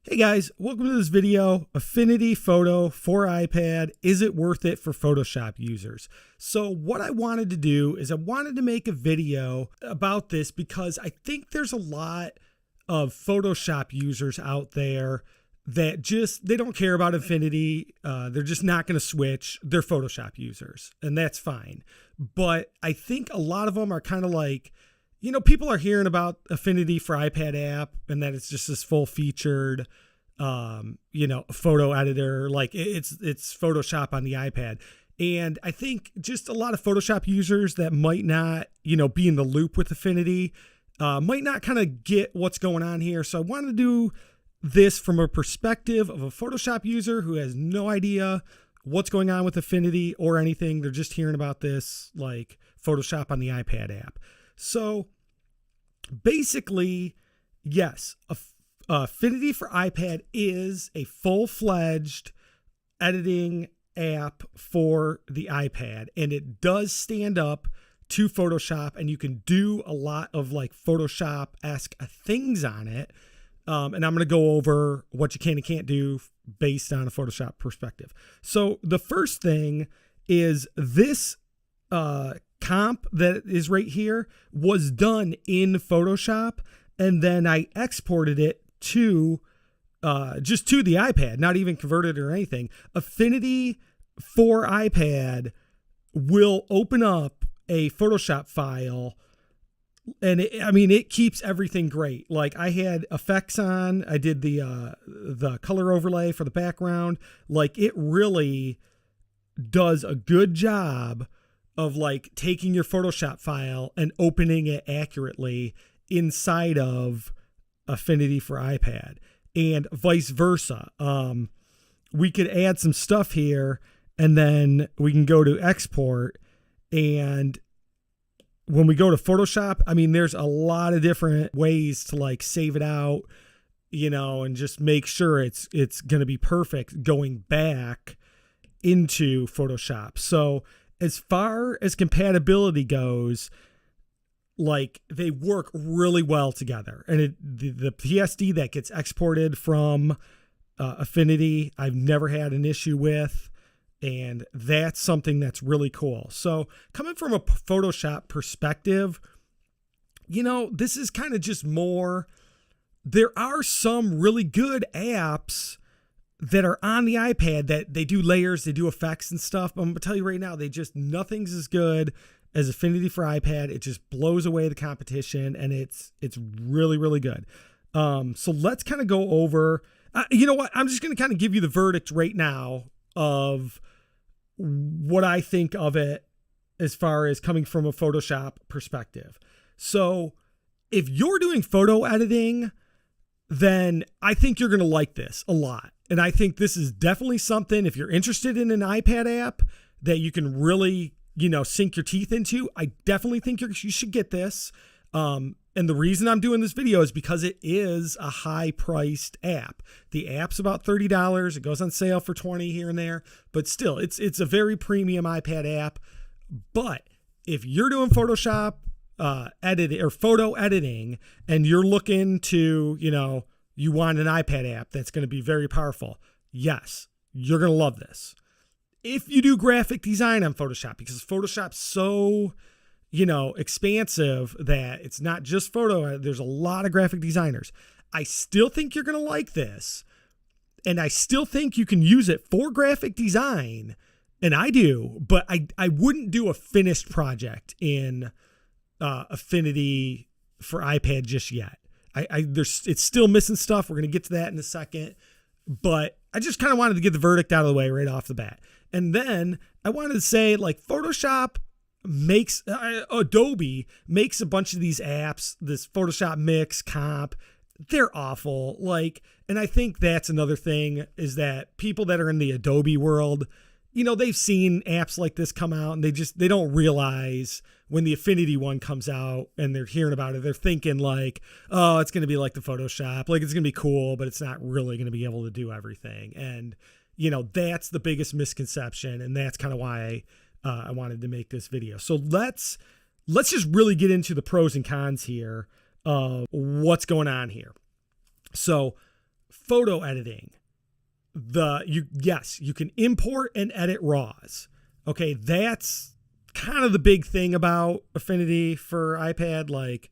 Hey guys, welcome to this video, Affinity Photo for iPad. Is it worth it for Photoshop users? So what I wanted to do is I wanted to make a video about this because I think there's a lot of Photoshop users out there that they don't care about Affinity. They're just not going to switch. They're Photoshop users, and that's fine. But I think a lot of them are kind of like, people are hearing about Affinity for iPad app and that it's just this full featured, photo editor. Like it's Photoshop on the iPad. And I think just a lot of Photoshop users that might not, be in the loop with Affinity, might not kind of get what's going on here. So I wanted to do this from a perspective of a Photoshop user who has no idea what's going on with Affinity or anything. They're just hearing about this, like Photoshop on the iPad app. So basically, yes, Affinity for iPad is a full-fledged editing app for the iPad, and it does stand up to Photoshop, and you can do a lot of like Photoshop-esque things on it. And I'm going to go over what you can and can't do based on a Photoshop perspective. So the first thing is this comp that is right here was done in Photoshop, and then I exported it to just to the iPad, not even converted or anything. Affinity for iPad will open up a Photoshop file, and it keeps everything great. Like I had effects on, I did the color overlay for the background. Like it really does a good job of like taking your Photoshop file and opening it accurately inside of Affinity for iPad, and vice versa. We could add some stuff here, and then we can go to export. And when we go to Photoshop, there's a lot of different ways to like save it out, and just make sure it's going to be perfect going back into Photoshop. So as far as compatibility goes, like they work really well together. And the PSD that gets exported from Affinity, I've never had an issue with. And that's something that's really cool. So coming from a Photoshop perspective, this is kind of just more, there are some really good apps that are on the iPad that they do layers, they do effects and stuff. But I'm going to tell you right now, nothing's as good as Affinity for iPad. It just blows away the competition, and it's really, really good. So let's kind of go over, you know what? I'm just going to kind of give you the verdict right now of what I think of it as far as coming from a Photoshop perspective. So if you're doing photo editing, then I think you're going to like this a lot. And I think this is definitely something, if you're interested in an iPad app that you can really, sink your teeth into, I definitely think you should get this. And the reason I'm doing this video is because it is a high-priced app. The app's about $30. It goes on sale for $20 here and there, but still, it's a very premium iPad app. But if you're doing Photoshop edit or photo editing, and you're looking to, you want an iPad app that's going to be very powerful, yes, you're going to love this. If you do graphic design on Photoshop, because Photoshop's so expansive that it's not just photo. There's a lot of graphic designers. I still think you're going to like this. And I still think you can use it for graphic design. And I do, but I wouldn't do a finished project in Affinity for iPad just yet. It's still missing stuff. We're going to get to that in a second. But I just kind of wanted to get the verdict out of the way right off the bat. And then I wanted to say, like, Photoshop makes Adobe makes a bunch of these apps, this Photoshop Mix, Comp, they're awful. Like, and I think that's another thing, is that people that are in the Adobe world, they've seen apps like this come out, and they don't realize when the Affinity one comes out and they're hearing about it, they're thinking like, oh, it's going to be like the Photoshop, like it's going to be cool, but it's not really going to be able to do everything. And, that's the biggest misconception. And that's kind of why I wanted to make this video. So let's just really get into the pros and cons here of what's going on here. So photo editing. You can import and edit RAWs. Okay, that's kind of the big thing about Affinity for iPad. Like,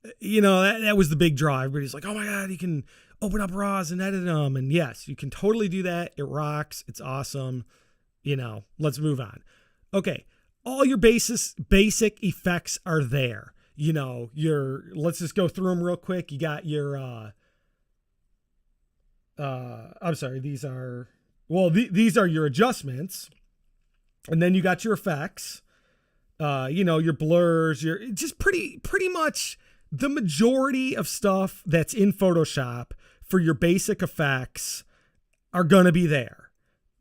that was the big draw. Everybody's like, oh my God, you can open up RAWs and edit them. And yes, you can totally do that. It rocks. It's awesome. Let's move on. Okay, all your basic effects are there. Let's just go through them real quick. You got your, I'm sorry, these are your adjustments. And then you got your effects, your blurs, your just pretty much the majority of stuff that's in Photoshop for your basic effects are going to be there.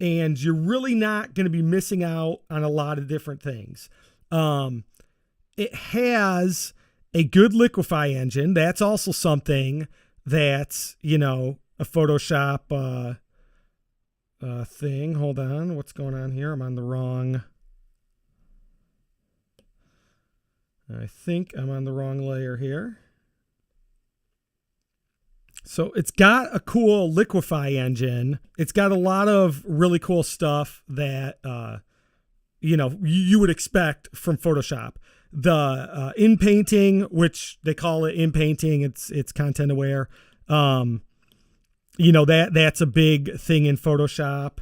And you're really not going to be missing out on a lot of different things. It has a good liquify engine. That's also something that's, a Photoshop thing. Hold on. What's going on here? I'm on the wrong. I think I'm on the wrong layer here. So it's got a cool liquify engine. It's got a lot of really cool stuff that, you would expect from Photoshop. The in painting, which they call it in painting, it's content aware. That's a big thing in Photoshop.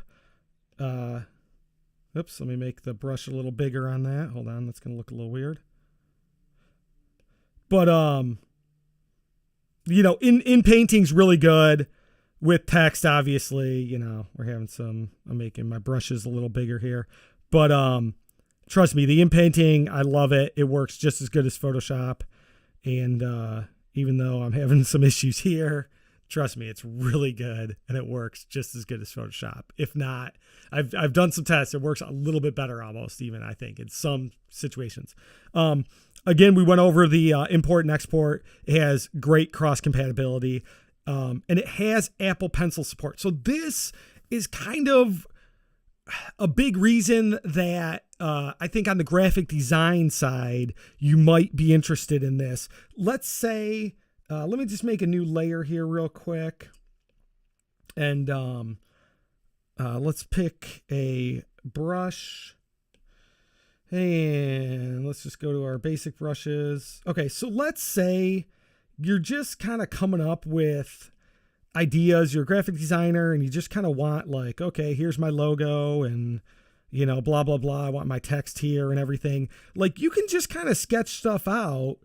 Oops, let me make the brush a little bigger on that. Hold on, that's going to look a little weird. But, in painting's really good with text, obviously. I'm making my brushes a little bigger here. But trust me, the in painting, I love it. It works just as good as Photoshop. And even though I'm having some issues here, trust me, it's really good and it works just as good as Photoshop. If not, I've done some tests. It works a little bit better almost even, I think, in some situations. Again, we went over the import and export. It has great cross compatibility and it has Apple Pencil support. So this is kind of a big reason that I think on the graphic design side, you might be interested in this. Let's say, let me just make a new layer here real quick. And let's pick a brush. And let's just go to our basic brushes. Okay, so let's say you're just kind of coming up with ideas. You're a graphic designer and you just kind of want like, okay, here's my logo and, blah, blah, blah. I want my text here and everything. Like you can just kind of sketch stuff out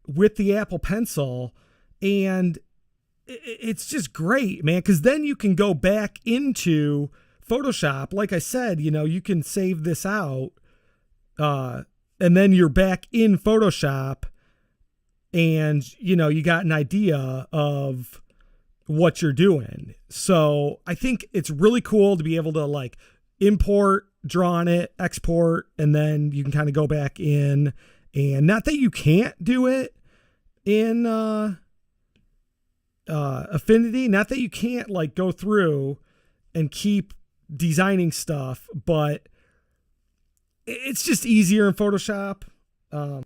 with the Apple Pencil, and it's just great, man, because then you can go back into Photoshop. Like I said, you can save this out and then you're back in Photoshop and, you got an idea of what you're doing. So I think it's really cool to be able to like import, draw on it, export, and then you can kind of go back in. And not that you can't do it in Affinity, not that you can't like go through and keep designing stuff, but it's just easier in Photoshop.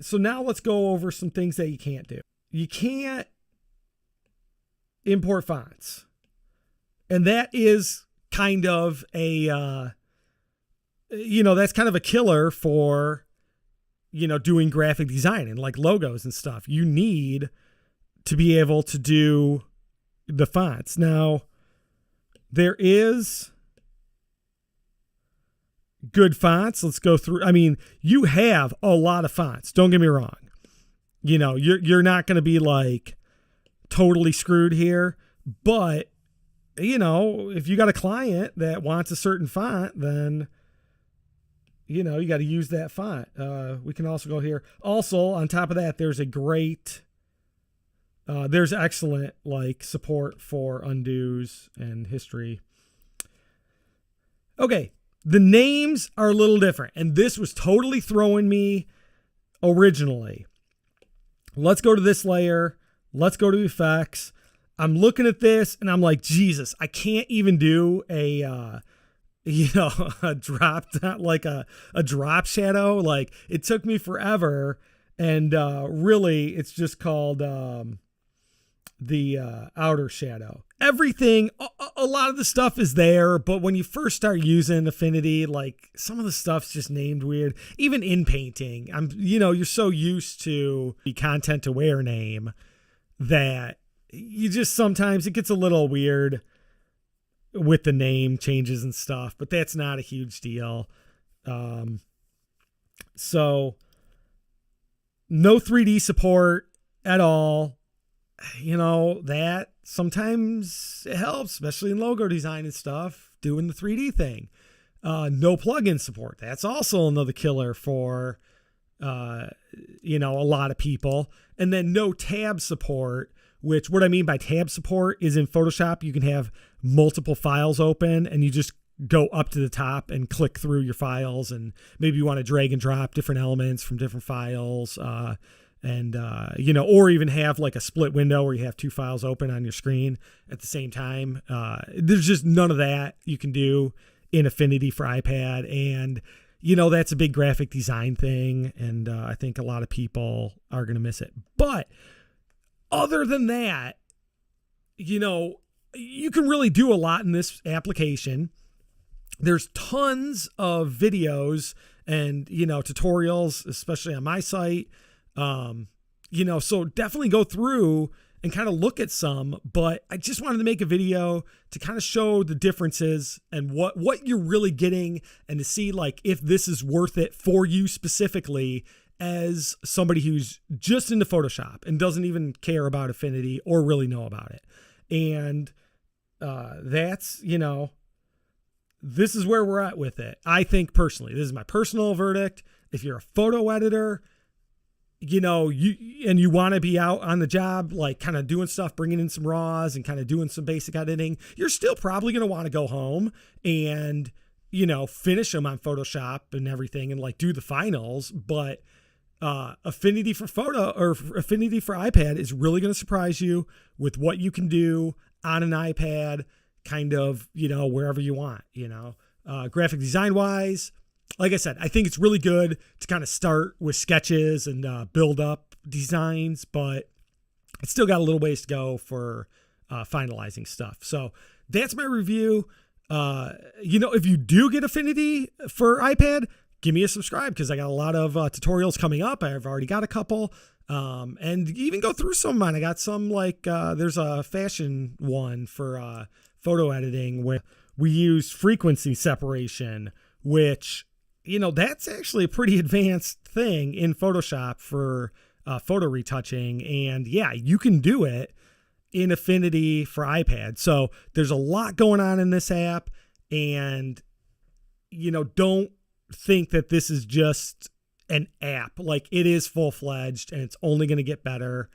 So now let's go over some things that you can't do. You can't import fonts. And that is kind of a, that's kind of a killer for, doing graphic design and like logos and stuff. You need to be able to do the fonts. Now, there is good fonts. Let's go through. I mean, you have a lot of fonts. Don't get me wrong. You're not going to be like totally screwed here, but if you got a client that wants a certain font, then you got to use that font. We can also go here. Also, on top of that, there's excellent like support for undos and history. Okay. The names are a little different, and this was totally throwing me originally. Let's go to this layer. Let's go to effects. I'm looking at this and I'm like, Jesus, I can't even do a drop, like a drop shadow. Like it took me forever. And really it's just called outer shadow. Everything, a lot of the stuff is there, but when you first start using Affinity, like some of the stuff's just named weird. Even in painting, you're so used to the content aware name that you just sometimes it gets a little weird with the name changes and stuff, but that's not a huge deal. So no 3D support at all. That sometimes it helps, especially in logo design and stuff, doing the 3D thing. No plugin support. That's also another killer for, a lot of people. And then no tab support, which what I mean by tab support is in Photoshop, you can have multiple files open and you just go up to the top and click through your files. And maybe you want to drag and drop different elements from different files. Or even have like a split window where you have two files open on your screen at the same time. There's just none of that you can do in Affinity for iPad. And, that's a big graphic design thing. And I think a lot of people are going to miss it. But other than that, you can really do a lot in this application. There's tons of videos and, tutorials, especially on my site. So definitely go through and kind of look at some, but I just wanted to make a video to kind of show the differences and what you're really getting and to see like if this is worth it for you specifically as somebody who's just into Photoshop and doesn't even care about Affinity or really know about it. And, that's, this is where we're at with it. I think personally, this is my personal verdict. If you're a photo editor, you want to be out on the job, like kind of doing stuff, bringing in some raws and kind of doing some basic editing, you're still probably going to want to go home and, finish them on Photoshop and everything and like do the finals. But Affinity for Photo or Affinity for iPad is really going to surprise you with what you can do on an iPad, kind of, wherever you want, graphic design wise. Like I said, I think it's really good to kind of start with sketches and build up designs, but it's still got a little ways to go for finalizing stuff. So that's my review. If you do get Affinity for iPad, give me a subscribe because I got a lot of tutorials coming up. I've already got a couple. And even go through some of mine. I got some like there's a fashion one for photo editing where we use frequency separation, which that's actually a pretty advanced thing in Photoshop for photo retouching. And yeah, you can do it in Affinity for iPad. So there's a lot going on in this app. And, don't think that this is just an app. Like it is full-fledged and it's only going to get better.